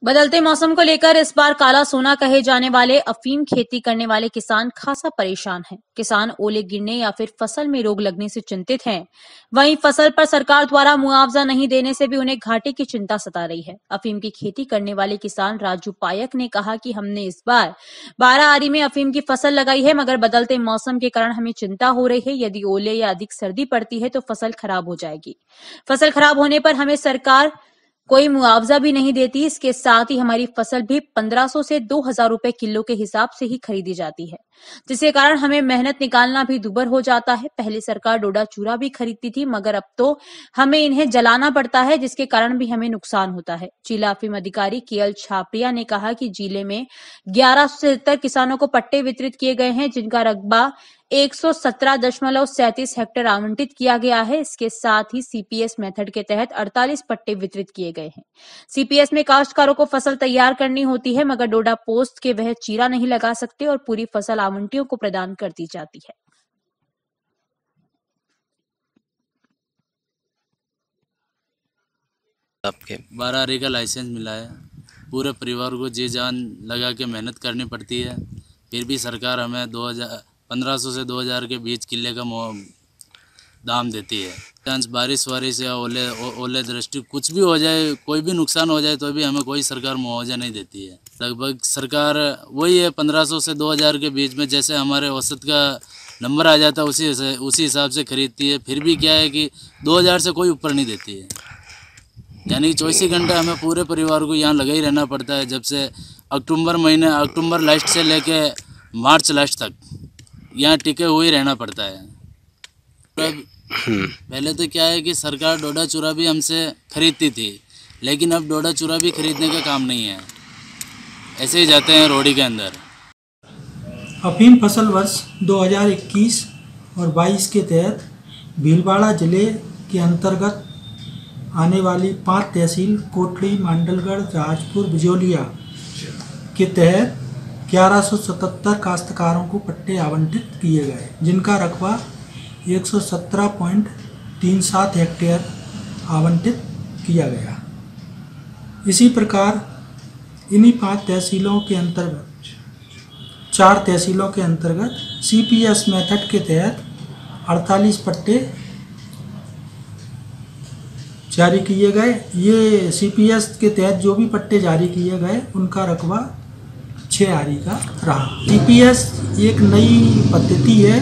बदलते मौसम को लेकर इस बार काला सोना कहे जाने वाले अफीम खेती करने वाले किसान खासा परेशान हैं। किसान ओले गिरने या फिर फसल में रोग लगने से चिंतित हैं। वहीं फसल पर सरकार द्वारा मुआवजा नहीं देने से भी उन्हें घाटे की चिंता सता रही है। अफीम की खेती करने वाले किसान राजू पायक ने कहा कि हमने इस बार 12 आरी में अफीम की फसल लगाई है, मगर बदलते मौसम के कारण हमें चिंता हो रही है। यदि ओले या अधिक सर्दी पड़ती है तो फसल खराब हो जाएगी। फसल खराब होने पर हमें सरकार कोई मुआवजा भी नहीं देती। इसके साथ ही हमारी फसल भी 1500 से 2000 रुपए किलो के हिसाब से ही खरीदी जाती है, जिसके कारण हमें मेहनत निकालना भी दुभर हो जाता है। पहले सरकार डोडा चूरा भी खरीदती थी, मगर अब तो हमें इन्हें जलाना पड़ता है, जिसके कारण भी हमें नुकसान होता है। जिला अफीम अधिकारी केएल छापरिया ने कहा कि जिले में 1177 किसानों को पट्टे वितरित किए गए हैं, जिनका रकबा 117.37 हेक्टेयर आवंटित किया गया है। इसके साथ ही सीपीएस मेथड के तहत 48 पट्टे वितरित किए गए हैं। सीपीएस में काश्तकारों को फसल तैयार करनी होती है, मगर डोडा पोस्ट के वह चीरा नहीं लगा सकते और पूरी फसल आवंटियों को प्रदान कर दी जाती है। आपके 12 आरी का लाइसेंस मिला है। पूरे परिवार को जी जान लगा के मेहनत करनी पड़ती है, फिर भी सरकार हमें 1500 से 2000 के बीच किले का दाम देती है। चांस बारिश वारिश या ओले दृष्टि कुछ भी हो जाए, कोई भी नुकसान हो जाए तो भी हमें कोई सरकार मुआवजा नहीं देती है। लगभग सरकार वही है 1500 से 2000 के बीच में, जैसे हमारे औसत का नंबर आ जाता है उसी हिसाब से खरीदती है। फिर भी क्या है कि 2000 से कोई ऊपर नहीं देती है। यानी कि 24 घंटे हमें पूरे परिवार को यहाँ लगा ही रहना पड़ता है। जब से अक्टूबर लास्ट से लेके मार्च लास्ट तक यहाँ टिके हुए रहना पड़ता है। पहले तो क्या है कि सरकार डोडा चूरा भी हमसे खरीदती थी, लेकिन अब डोडा चूरा भी खरीदने का काम नहीं है, ऐसे ही जाते हैं रोडी के अंदर। अफीम फसल वर्ष 2021 और 22 के तहत भीलवाड़ा जिले के अंतर्गत आने वाली 5 तहसील कोटड़ी, मांडलगढ़, जहाजपुर, बिजौलिया के तहत 1177 काश्तकारों को पट्टे आवंटित किए गए, जिनका रकबा 117.37 हेक्टेयर आवंटित किया गया। इसी प्रकार इन्हीं 5 तहसीलों के अंतर्गत 4 तहसीलों के अंतर्गत सीपीएस मेथड के तहत 48 पट्टे जारी किए गए। ये सीपीएस के तहत जो भी पट्टे जारी किए गए उनका रकबा 6 आरी का रहा। सीपीएस एक नई पद्धति है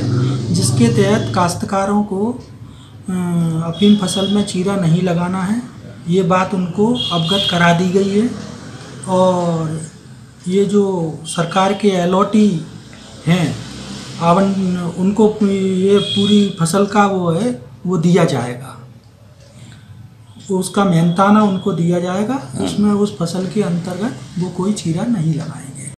जिसके तहत काश्तकारों को अफीम फसल में चीरा नहीं लगाना है। ये बात उनको अवगत करा दी गई है और ये जो सरकार के एलओटी हैं उनको ये पूरी फसल का वो दिया जाएगा, उसका मेहनताना उनको दिया जाएगा। उसमें उस फसल के अंतर्गत वो कोई चीरा नहीं लगाएंगे।